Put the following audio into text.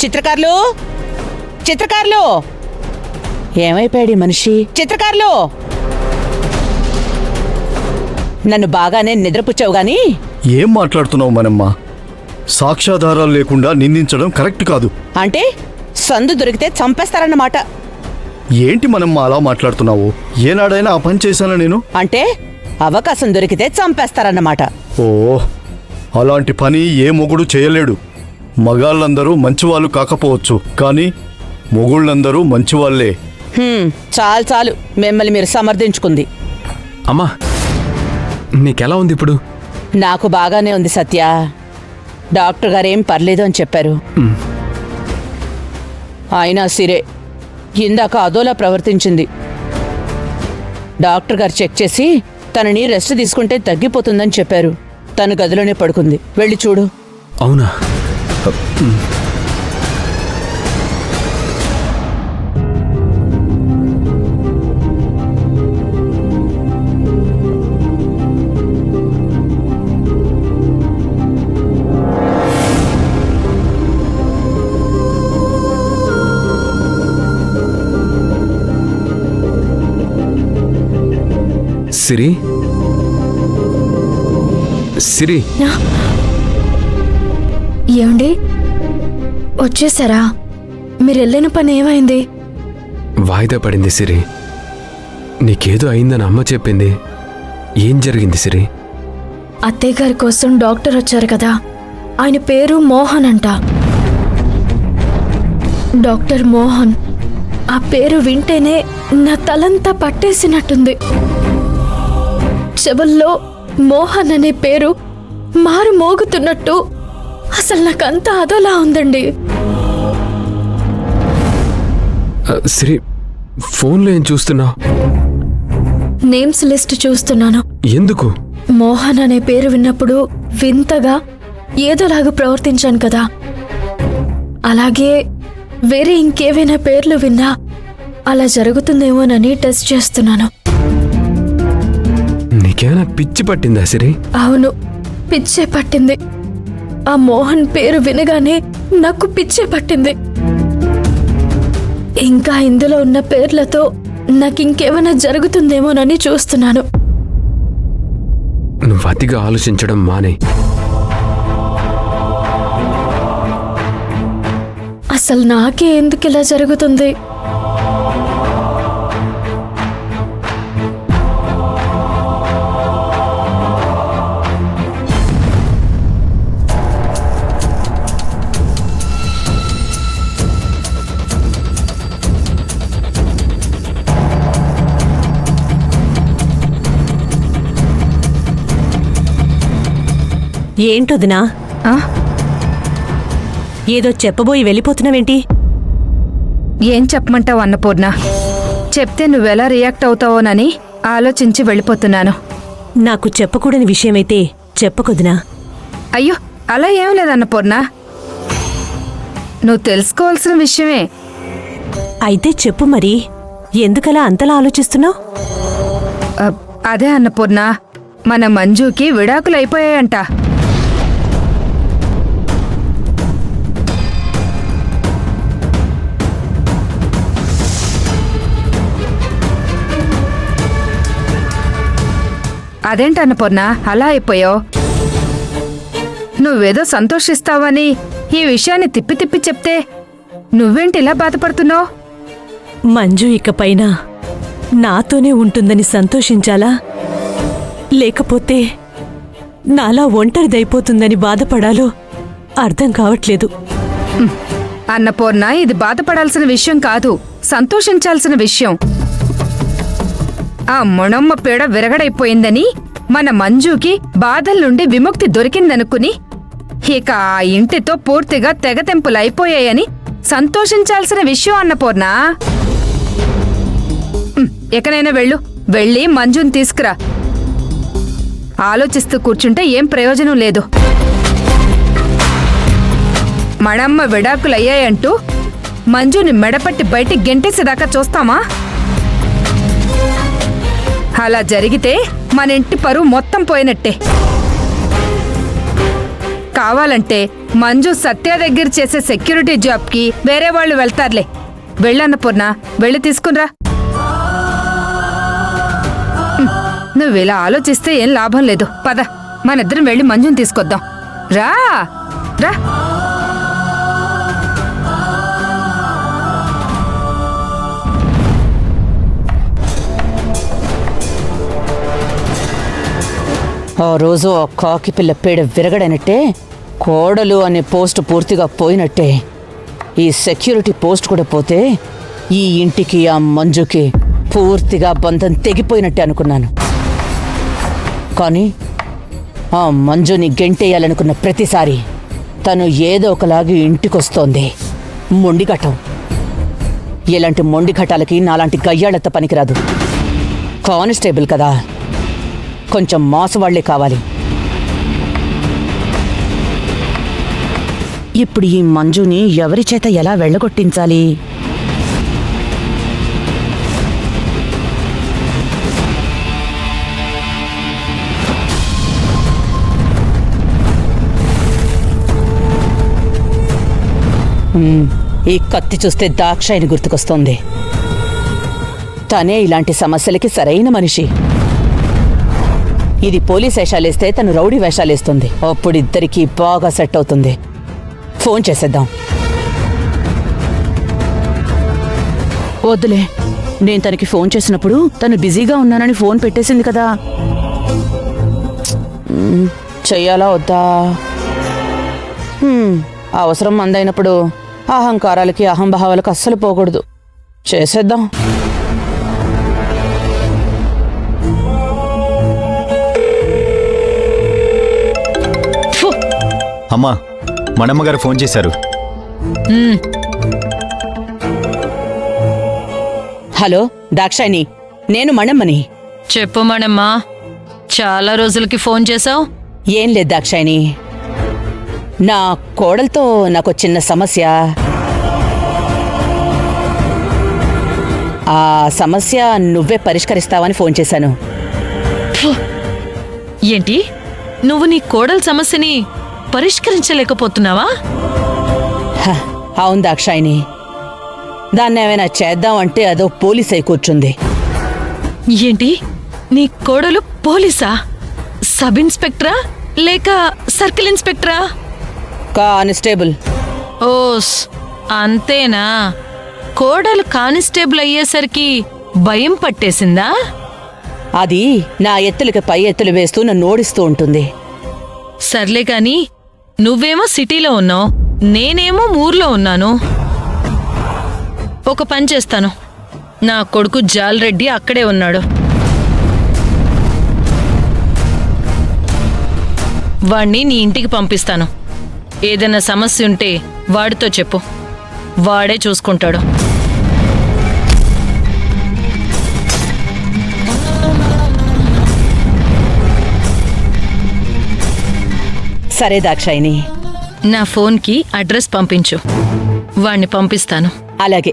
చిత్రకారులు, చిత్రకారులు, ఏమైపోయాడు మనిషి? చిత్రకారులు, నన్ను బాగానే నిద్రపుచ్చావు గాని. ఏం మాట్లాడుతున్నావు మనమ్మ? సాక్ష్యాధారాలు లేకుండా నిందించడం కరెక్ట్ కాదు. అంటే సందు దొరికితే చంపేస్తారన్నమాట. ఏంటి మనమ్మ అలా మాట్లాడుతున్నావు? ఏనాడైనా ఆ పని చేశానా నేను? అంటే అవకాశం దొరికితే చంపేస్తారన్నమాట. ఓ, అలాంటి పని ఏ మొగుడు చేయలేడు. మగాళ్ళందరూ మంచివాళ్ళు కాకపోవచ్చు, కానీ మొగుళ్ళందరూ మంచివాళ్లే. చాలు చాలు మిమ్మల్ని మీరు సమర్థించుకుంది. అమ్మా, నీకెలా ఉంది ఇప్పుడు? నాకు బాగానే ఉంది సత్య. డాక్టర్ గారేం పర్లేదు అని చెప్పారు. అయినా సిరే ఇందాక అదోలా ప్రవర్తించింది. డాక్టర్ గారు చెక్ చేసి తనని రెస్ట్ తీసుకుంటే తగ్గిపోతుందని చెప్పారు. తను గదిలోనే పడుకుంది. వెళ్ళి చూడు. అవునా? సిరి, సిరి, ఏమండి వచ్చేసారా? మీరు వెళ్ళిన పని ఏమైంది? వాయిదా పడింది సిరి. నీకేదో అయిందని అమ్మ చెప్పింది. ఏం జరిగింది సిరి? అత్తయ్య గారి కోసం డాక్టర్ వచ్చారు కదా, ఆయన పేరు మోహన్ అంట. డాక్టర్ మోహన్. ఆ పేరు వింటేనే నా తలంతా పట్టేసినట్టుంది. చెవుల్లో మోహన్ అనే పేరు మారు మోగుతున్నట్టు అసలు నాకంతా అదోలా ఉందండి. సిరి, ఫోన్లో ఏం చూస్తున్నావు? నేమ్స్ లిస్ట్ చూస్తున్నాను. ఎందుకు? మోహన్ అనే పేరు విన్నప్పుడు వింతగా ఏదోలాగా ప్రవర్తించాను కదా, అలాగే వేరే ఇంకేవైనా పేర్లు విన్నా అలా జరుగుతుందేమోనని టెస్ట్ చేస్తున్నాను. నీకేమైనా పిచ్చి పట్టిందా సిరి? అవును, పిచ్చే పట్టింది. ఆ మోహన్ పేరు వినగానే నాకు పిచ్చే పట్టింది. ఇంకా ఇందులో ఉన్న పేర్లతో నాకింకేమైనా జరుగుతుందేమోనని చూస్తున్నాను. నువ్వు అతిగా ఆలోచించడం మానే. అసలు నాకే ఎందుకు ఇలా జరుగుతుంది? ఏంటొదినా? ఏదో చెప్పబోయి వెళ్ళిపోతున్నావేంటి? ఏం చెప్పమంటావు అన్నపూర్ణ? చెప్తే నువ్వెలా రియాక్ట్ అవుతావోనని ఆలోచించి వెళ్ళిపోతున్నాను. నాకు చెప్పకూడని విషయమైతే చెప్పకొదినా. అయ్యో, అలా ఏం లేదన్నపూర్ణ, నువ్వు తెలుసుకోవాల్సిన విషయమే. అయితే చెప్పు మరి, ఎందుకలా అంతలా ఆలోచిస్తున్నావు? అదే అన్నపూర్ణ, మన మంజుకి విడాకులైపోయాయంట. అదేంటన్నపూర్ణ అలా అయిపోయావు? నువ్వేదో సంతోషిస్తావని ఈ విషయాన్ని తిప్పి తిప్పి చెప్తే నువ్వేంటి ఇలా బాధపడుతున్నావు? మంజు ఇకపైన నాతోనే ఉంటుందని సంతోషించాలా, లేకపోతే నాలా ఒంటరిదైపోతుందని బాధపడాలో అర్థం కావట్లేదు. అన్నపూర్ణ, ఇది బాధపడాల్సిన విషయం కాదు, సంతోషించాల్సిన విషయం. ఆ మొణమ్మ పీడ విరగడైపోయిందని, మన మంజుకి బాధల నుండి విముక్తి దొరికిందనుకుని ఇక ఆ ఇంటితో పూర్తిగా తెగతెంపులైపోయాయని సంతోషించాల్సిన విషయం అన్నపూర్ణ. ఎక్కడైనా వెళ్ళి మంజుని తీసుకురా. ఆలోచిస్తూ కూర్చుంటే ఏం ప్రయోజనం లేదు. మడమ్మ విడాకులయ్యాయంటూ మంజుని మెడపట్టి బయటికి గెంటేసేదాకా చూస్తామా? అలా జరిగితే మన ఇంటి పరువు మొత్తం పోయినట్టే. కావాలంటే మంజు సత్య దగ్గర చేసే సెక్యూరిటీ జాబ్కి వేరే వాళ్ళు వెళ్తారులే. వెళ్ళన్నపూర్ణ, వెళ్ళి తీసుకునిరా. నువ్వు ఇలా ఆలోచిస్తే ఏం లాభం లేదు. పద, మనిద్దరం వెళ్ళి మంజుని తీసుకొద్దాం. రా రా. ఆ రోజు ఆ కాకి పిల్ల పేడ విరగడనట్టే కోడలు అనే పోస్ట్ పూర్తిగా పోయినట్టే ఈ సెక్యూరిటీ పోస్ట్ కూడా పోతే ఈ ఇంటికి ఆ మంజుకి పూర్తిగా బంధం తెగిపోయినట్టే అనుకున్నాను. కానీ ఆ మంజుని గెంటేయాలనుకున్న ప్రతిసారి తను ఏదో ఒకలాగి ఇంటికొస్తోంది. మొండిఘటం. ఇలాంటి మొండిఘటాలకి నాలాంటి గయ్యాళత పనికిరాదు. కానిస్టేబుల్ కదా, కొంచెం మోసవాళ్లే కావాలి. ఇప్పుడు ఈ మంజుని ఎవరి చేత ఎలా వెళ్ళగొట్టించాలి? ఈ కత్తి చూస్తే దాక్షాయిని గుర్తుకొస్తోంది. తనే ఇలాంటి సమస్యలకి సరైన మనిషి. ఇది పోలీస్ వేషాలేస్తే తను రౌడీ వేషాలేస్తుంది. అప్పుడు ఇద్దరికీ బాగా సెట్ అవుతుంది. ఫోన్ చేసేద్దాం. వద్దులే, నేను తనకి ఫోన్ చేసినప్పుడు తను బిజీగా ఉన్నానని ఫోన్ పెట్టేసింది కదా. చెయ్యాలా వద్దా? అవసరం మందైనప్పుడు అహంకారాలకి అహంభావాలకు అస్సలు పోకూడదు. చేసేద్దాం. అమ్మా, మనమ్మగారు ఫోన్ చేశారు. హలో దాక్షాయిని, నేను మణమ్మని. చెప్పు మణమ్మా, చాలా రోజులకి ఫోన్ చేశావు. ఏం లేదు దాక్షాయిని, నా కోడలతో నాకు చిన్న సమస్య. ఆ సమస్య నువ్వే పరిష్కరిస్తావని ఫోన్ చేశాను. ఏంటి, నువ్వు నీ కోడల సమస్యని పరిష్కరించలేకపోతున్నావా? అవును దాక్షాయిని, దాన్ని ఏమైనా చేద్దామంటే అదో పోలీస్ అయి కూర్చుంది. ఏంటి, నీ కోడలు పోలీసా? సబ్ ఇన్స్పెక్టరా లేక సర్కిల్ ఇన్స్పెక్టరా? కానిస్టేబుల్. ఓస్, అంతేనా? కోడలు కానిస్టేబుల్ అయ్యేసరికి భయం పట్టేసిందా? అది నా ఎత్తులకి పై ఎత్తులు వేస్తూ నన్ను ఓడిస్తూ ఉంటుంది. సర్లే కాని, నువ్వేమో సిటీలో ఉన్నావు, నేనేమో ఊర్లో ఉన్నాను. ఒక పని చేస్తాను, నా కొడుకు జాల్రెడ్డి అక్కడే ఉన్నాడు. వాణ్ణి నీ ఇంటికి పంపిస్తాను. ఏదైనా సమస్య ఉంటే వాడితో చెప్పు, వాడే చూసుకుంటాడు. సరే దాక్షాయిని, నా ఫోన్కి అడ్రస్ పంపించు, వాణ్ణి పంపిస్తాను. అలాగే.